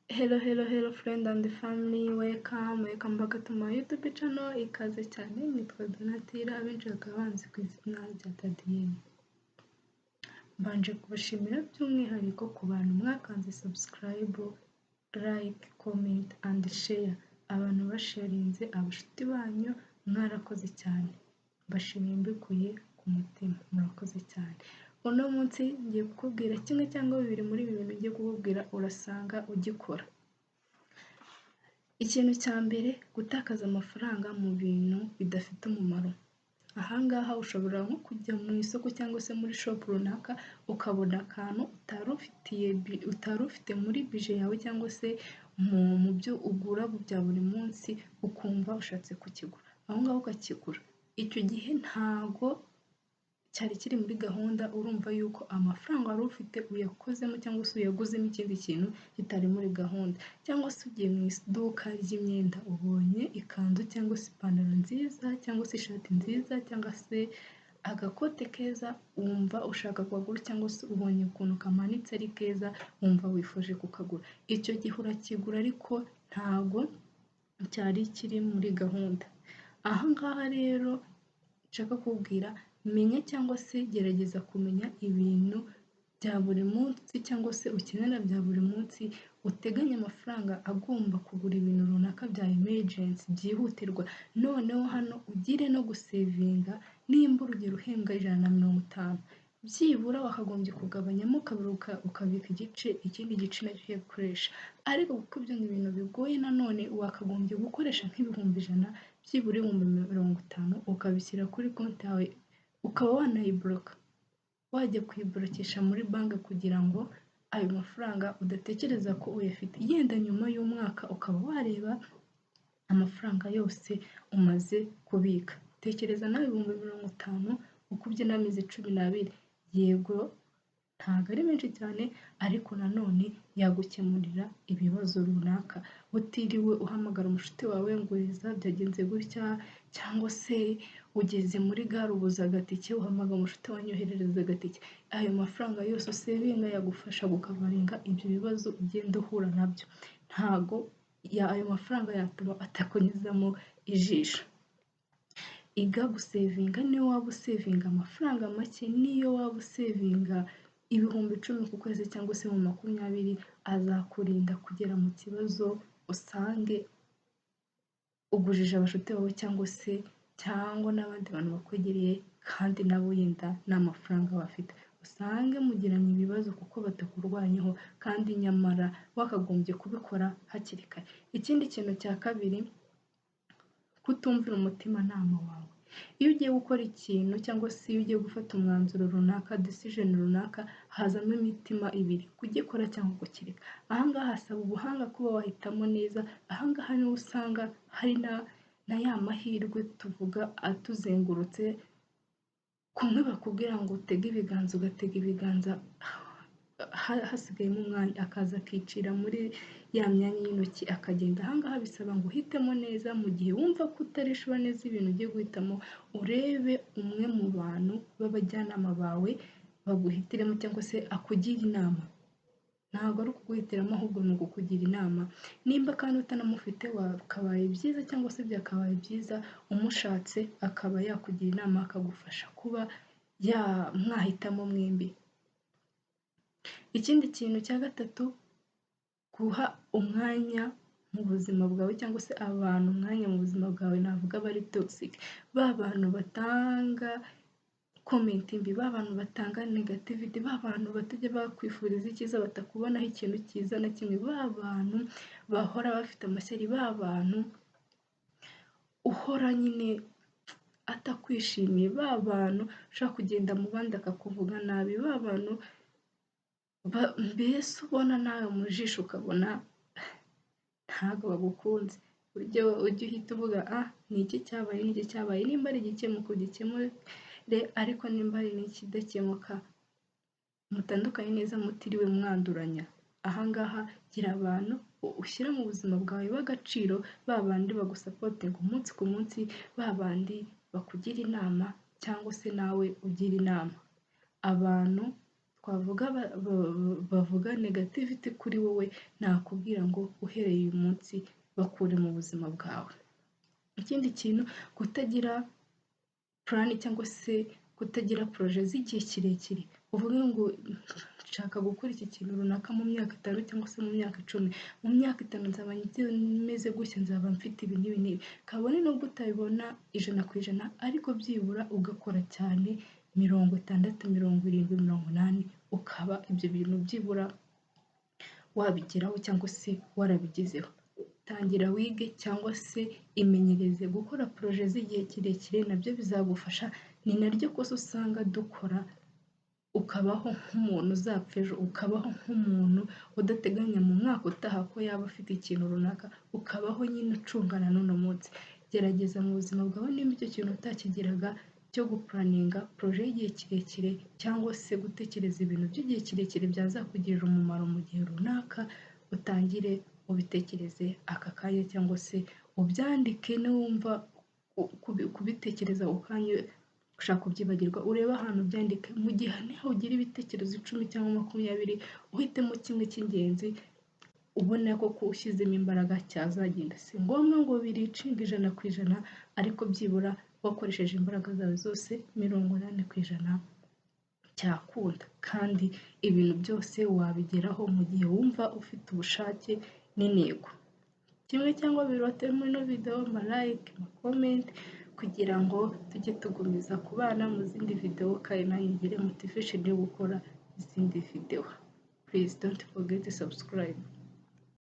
Hello friend and family, welcome back to my YouTube channel. Ikaze cyane nitwa Donatira, abenshi bakaba banzi ku izina rya Tadiyeni. Mbanje kubashimira by'umwihariko ku bantu mwakanze subscribe, like, comment and share. Abantu basharinze abashuti banyu mwarakoze cyane. Mbashimiye mbikuye ku mutima, murakoze cyane. Uno munsi ngiye kukubwira kimwe cyangwa bibiri muri ibi bintu ngiye kukubwira urasanga ugikora. Ikintu cya mbere, gutakaza amafaranga mu bintu bidafite umumaro. Ahangaha ushobora nko kujya mu isoko cyangwa se muri shop runaka ukabona akantu utari ufite muri budget yawe cyangwa se mu byo ugura bya buri munsi, ukumva ushatse kukigura. Aho ngaho ukakigura. Icyo gihe ntago cyari kiri muri gahunda, urumva yuko amafaranga wari ufite uyakozemo cyangwa se uyaguzemo ikindi kintu kitari muri gahunda. Cyangwa se ugiye mu iduka ry'imyenda, ubonye ikanzu cyangwa se ipantaro nziza cyangwa se ishati nziza cyangwa se agakote keza, wumva ushaka kugura cyangwa se ubonye ukuntu kamanitse ari keza, wumva wifuje kukagura. Icyo gihe urakigura ariko ntago cyari kiri muri gahunda. Ahangaha rero nshaka kubwira, menya cyangwa se gerageza kumenya ibintu bya buri munsi cyangwa se ukenera bya buri munsi, uteganya amafaranga agomba kugura ibintu runaka bya emergency byihutirwa. Noneho hano ugire no gusevinga, nimba urugero uhembwa 150, byibura wakagombye kugabanyamo kabiri ukabika igice, ikindi gice nacyo gukoresha. Ariko kuko ibyo ni ibintu bigoye, nanone wakagombye gukoresha nk'ibihumbi 100, byibura 50 ukabishyira kuri konti yawe, ukaba wanayibloka, wajya kuyiblokesha muri banki kugira ngo ayo mafaranga udatekereza ko uyafite. Yenda nyuma y'umwaka ukaba wareba amafaranga yose umaze kubika. Tekereza nawe 50 ukubye n'amezi 12. Yego ntabwo ari menshi cyane, ariko nanone yagukemurira ibibazo runaka, utiriwe uhamagara umushuti wawe ngo byagenze gutya, cyangwa se ugeze muri gare ubuze agatike, uhamagara umushuti wanyoherereza agatike. Ayo mafaranga yose usevinga yagufasha gukavaringa ibyo bibazo ugenda uhura nabyo. Ntago ayo mafaranga yatuma atakunyuzamo ijisho. Iga gusevinga. Niyo waba usevinga amafaranga make, niyo waba usevinga 10,000 ku kwezi cyangwa se mu 20, azakurinda kugera mu kibazo usange ugujije abashuti bawe cyangwa n'abandi bantu bakwegereye, kandi nabo yenda n'amafaranga bafite, usange mugiranye ibibazo kuko batakurwanyeho, kandi nyamara wakagombye kubikora hakiri kare. Ikindi kintu cya kabiri, kutumvira umutimanama wawe. Iyo ugiye gukora ikintu cyangwa se iyo ugiye gufata umwanzuro runaka, decision runaka, hazamo imitima ibiri, kugikora cyangwa kukireka. Ahangaha hasaba ubuhanga kuba wahitamo neza. Ahangaha niho usanga hari na ya mahirwe tuvuga atuzengurutse, kumwe bakubwira ngo utege ibiganza, ugatega ibiganza, hasigayemo umwanya akaza akicira muri ya myanya y'intoki akagenda. Ahangaha bisaba ngo uhitemo neza. Mu gihe wumva ko utarishura neza ibintu ugiye guhitamo, urebe umwe mu bantu b'abajyanama bawe baguhitiremo cyangwa se akugira inama. Ntabwo ari ukuguhitiramo, ahubwo ni ukukugira inama. Nimba kandi utanamufite, wakabaye byiza cyangwa se byakabaye byiza umushatse, akaba yakugira inama, akagufasha kuba mwahitamo mwembi. Ikindi kintu cya gatatu, guha umwanya mu buzima bwawe cyangwa se abantu umwanya mu buzima bwawe, navuga bari toxic, ba bantu batanga comment mbi, ba bantu batanga negativity, ba bantu batajya bakwifuriza icyiza, batakubonaho ikintu cyiza na kimwe, ba bantu bahora bafite amashyari, ba bantu uhora nyine atakwishimiye, ba bantu ushaka kugenda mu bandi akakuvuga nabi, ba bantu mbese ubona nawe mu jisho ukabona ntabwo bagukunze. Ujye uhita uvuga ni iki cyabaye. Nimba ari igikemuka ugikemure, ariko nimba ari n'ikidakemuka, mutandukanye neza mutiriwe mwanduranya. Ahangaha gira abantu ushyira mu buzima bwawe b'agaciro, ba bandi bagusapotinga umunsi ku munsi, ba bandi bakugira inama cyangwa se nawe ugira inama. Abantu twavuga bavuga negativity kuri wowe, nakubwira ngo uhereye uyu munsi bakure mu buzima bwawe. Ikindi kintu, kutagira plan cyangwa se kutagira projet z'igihe kirekire, uvuge ngo nshaka gukora iki kintu runaka mu myaka 5 cyangwa se mu myaka 10, mu myaka 5 nzaba meze gutya, nzaba mfite ibi n'ibi n'ibi, kabone nubwo utabibona 100%, ariko byibura ugakora cyane 60, 70, 80, ukaba ibyo bintu byibura wabigeraho cyangwa se warabigezeho. Tangira wige cyangwa se imenyereze gukora projet z'igihe kirekire, nabyo bizagufasha. Ni naryo kosa usanga dukora, ukabaho nk'umuntu uzapfa ejo, ukabaho nk'umuntu udateganya mu mwaka utaha ko yaba afite ikintu runaka, ukabaho nyine ucungana n'uno munsi. Gerageza mu buzima bwawe, nimba icyo kintu utakigiraga cyo gupuraninga projet y'igihe kirekire cyangwa se gutekereza ibintu by'igihe kirekire byazakugirira umumaro mu gihe runaka, utangire ubitekereze aka kanya cyangwa se ubyandike. Niwumva kubitekereza ukanye ushaka kubyibagirwa, urebe ahantu byandike. Mu gihe niho ugira ibitekerezo 10 cyangwa 20, uhitemo kimwe cy'ingenzi ubona ko ushyizemo imbaraga cyazagenda. Si ngombwa ngo biricinga 100%, ariko byibura wakoresheje imbaraga zawe zose 80% cyakunda. Kandi ibintu byose wabigeraho mu gihe wumva ufite ubushake n'intego. Kimwe cyangwa bibiri wateye muri ino video, like, comment, kugira ngo tujye tugumiza kubana mu zindi video kandi nayo ngire motivation yo gukora izindi video. Please don't forget to subscribe.